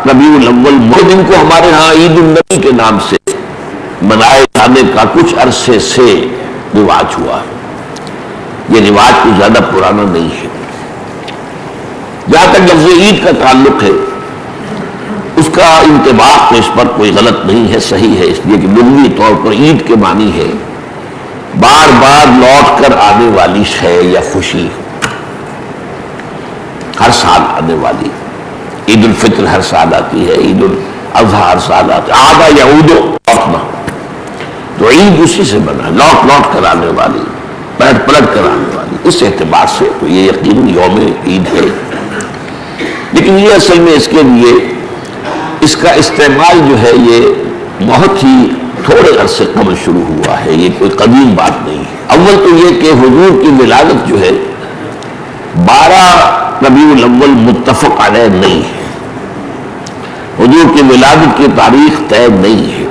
ربیع الاول دن کو ہمارے ہاں عید النبی کے نام سے منائے جانے کا کچھ عرصے سے رواج ہوا ہے۔ یہ رواج کوئی زیادہ پرانا نہیں ہے۔ جہاں تک لفظ عید کا تعلق ہے اس کا انطباق اس پر کوئی غلط نہیں ہے، صحیح ہے، اس لیے کہ لغوی طور پر عید کے معنی ہے بار بار لوٹ کر آنے والی شے یا خوشی، ہر سال آنے والی۔ عید الفطر ہر سال آتی ہے، عید الاضحیٰ ہر سال آتی ہے، عاد یعود لوٹنا، تو عید اسی سے بنا، لوٹ لوٹ کر آنے والی، پلٹ پلٹ کر آنے والی۔ اس اعتبار سے تو یہ یقیناً یوم عید ہے، لیکن یہ اصل میں اس کے لیے اس کا استعمال جو ہے یہ بہت ہی تھوڑے عرصے قبل شروع ہوا ہے، یہ کوئی قدیم بات نہیں ہے۔ اول تو یہ کہ حضور کی ولادت جو ہے 12 ربیع الاول متفق علیہ نہیں ہے، حضور کی ولادت کی تاریخ طے نہیں ہے۔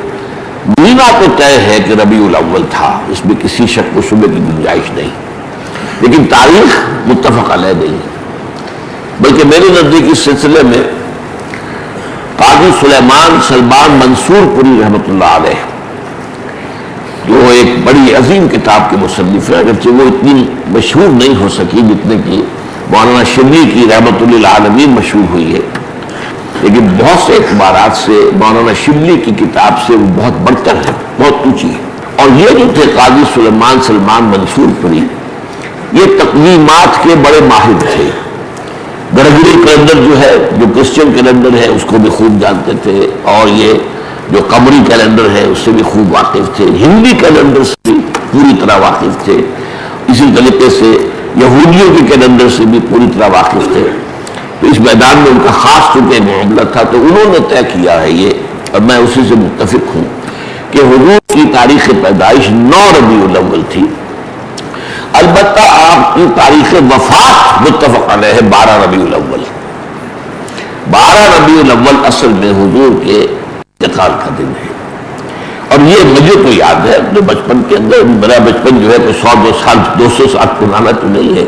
مہینہ تو طے ہے کہ ربیع الاول تھا، اس میں کسی شک و شبہ کی گنجائش نہیں، لیکن تاریخ متفق علیہ نہیں ہے۔ بلکہ میرے نزدیک اس سلسلے میں قاضی سلیمان سلمان منصور پوری رحمۃ اللہ علیہ جو ایک بڑی عظیم کتاب کے مصنف ہیں، اگرچہ وہ اتنی مشہور نہیں ہو سکی جتنے کی مولانا شبلی کی رحمۃ للعالمین مشہور ہوئی ہے، لیکن بہت سے اعتبارات سے مولانا شبلی کی کتاب سے وہ بہت برتر ہے، بہت اونچی ہے۔ اور یہ جو تھے قاضی سلیمان سلمان منصور پوری، یہ تقویمات کے بڑے ماہر تھے۔ گریگوری کیلنڈر جو ہے، جو کرسچن کیلنڈر ہے، اس کو بھی خوب جانتے تھے، اور یہ جو قمری کیلنڈر ہے اس سے بھی خوب واقف تھے، ہندی کیلنڈر سے بھی پوری طرح واقف تھے، اسی طریقے سے یہودیوں کے کیلنڈر سے بھی پوری طرح واقف تھے۔ تو اس میدان میں ان کا خاص چونکہ معاملہ تھا، تو انہوں نے طے کیا ہے یہ، اور میں اسی سے متفق ہوں کہ حضور کی تاریخ پیدائش 9 ربیع الاول تھی۔ البتہ آپ کی تاریخ وفات متفق علیہ ہے 12 ربیع الاول۔ 12 ربیع الاول اصل میں حضور کے انتقال کا دن ہے، اور یہ مجھے تو یاد ہے اپنے بچپن کے اندر، میرا بچپن جو ہے کوئی 100 سال پرانا تو نہیں ہے،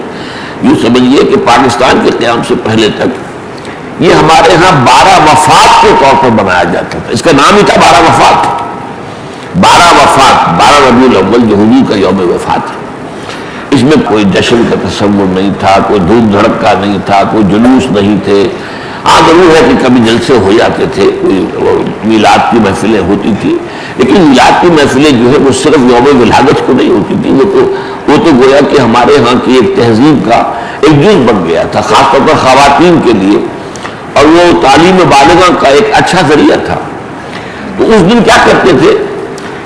یوں سمجھیے کہ پاکستان کے قیام سے پہلے تک یہ ہمارے ہاں 12 وفات کے طور پر منایا جاتا تھا، اس کا نام ہی تھا 12 وفات۔ 12 وفات، 12 ربیع الاول جو حضور کا یوم وفات ہے، اس میں کوئی جشن کا تصور نہیں تھا، کوئی دھوم دھڑکا نہیں تھا، کوئی جلوس نہیں تھے۔ ہاں ضرور ہے کہ کبھی جلسے ہو جاتے تھے، کوئی میلاد کی محفلیں ہوتی تھی، لیکن میلاد کی محفلیں جو ہے وہ صرف یوم ولادت کو نہیں ہوتی تھی، وہ تو گویا کہ ہمارے ہاں کی ایک تہذیب کا ایک جز بن گیا تھا، خاص طور پر خواتین کے لیے، اور وہ تعلیم بالغہ کا ایک اچھا ذریعہ تھا۔ تو اس دن کیا کرتے تھے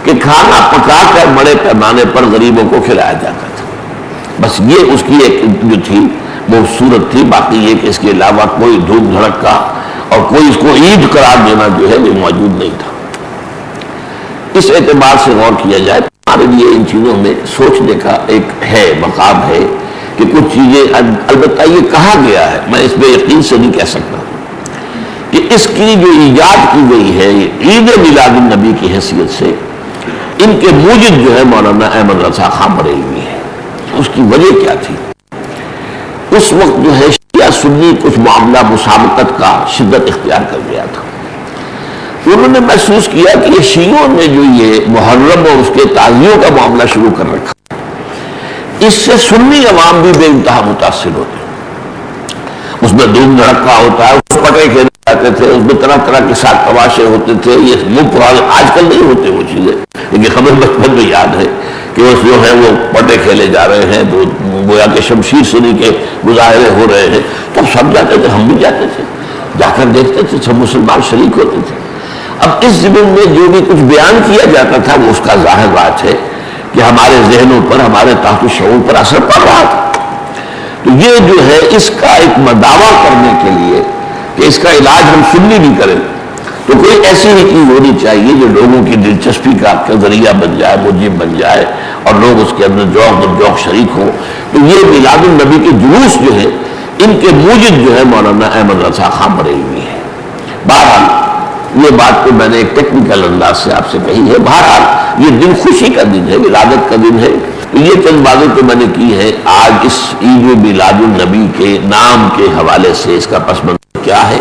کہ کھانا پکا کر بڑے پیمانے پر غریبوں کو کھلایا جاتا تھا، بس یہ اس کی ایک جو تھی وہ صورت تھی، باقی یہ کہ اس کے علاوہ کوئی دھوم دھڑکا اور کوئی اس کو عید قرار دینا جو ہے وہ موجود نہیں تھا۔ اس اعتبار سے غور کیا جائے ہمارے لیے ان چیزوں میں سوچنے کا ایک ہے مقام ہے کہ کچھ چیزیں، البتہ یہ کہا گیا ہے، میں اس میں یقین سے نہیں کہہ سکتا کہ اس کی جو ایجاد کی گئی ہے عید میلاد النبی کی حیثیت سے، ان کے موجد جو ہے مولانا احمد رضا خان بریلوی ہے۔ اس کی وجہ کیا تھی؟ اس وقت جو ہے شیعہ سنی کچھ معاملہ مسابقت کا شدت اختیار کر گیا تھا۔ انہوں نے محسوس کیا کہ یہ شیعوں نے جو یہ محرم اور اس کے تعزیوں کا معاملہ شروع کر رکھا، اس سے سنی عوام بھی بے انتہا متاثر ہوتے ہیں۔ اس میں دھوم دھڑکا ہوتا ہے، اس پٹے کھیلے جاتے تھے، اس میں طرح طرح کے ساتھ تماشے ہوتے تھے، یہ وہ پرانے آج کل نہیں ہوتے وہ چیزیں، لیکن خبر بچپن میں یاد ہے کہ وہ جو ہے وہ پٹے کھیلے جا رہے ہیں، تو گویا کہ شمشیر سنی کے مظاہرے ہو رہے ہیں، تو سب جاتے تھے، ہم بھی جاتے تھے، جا کر دیکھتے تھے، سب مسلمان شریک ہوتے تھے۔ اب اس زمین میں جو بھی کچھ بیان کیا جاتا تھا وہ اس کا ظاہر بات ہے کہ ہمارے ذہنوں پر، ہمارے تحت شعور پر اثر پڑ رہا تھا۔ تو یہ جو ہے اس کا ایک دعویٰ کرنے کے لیے کہ اس کا علاج ہم سنی بھی کریں، تو کوئی ایسی ہی چیز ہونی چاہیے جو لوگوں کی دلچسپی کا ذریعہ بن جائے، موجب بن جائے، اور لوگ اس کے اندر ذوق شریک ہوں۔ تو یہ میلاد النبی کے جلوس جو ہے، ان کے موجد جو ہے مولانا احمد رضا خان بریلوی ہے۔ بہرحال یہ بات تو میں نے ایک ٹیکنیکل انداز سے آپ سے کہی ہے، بہرحال یہ دن خوشی کا دن ہے، ولادت کا دن ہے۔ تو یہ چند باتیں تو میں نے کی ہے۔ آج اس عید میلاد النبی کے نام کے حوالے سے اس کا پس منظر کیا ہے؟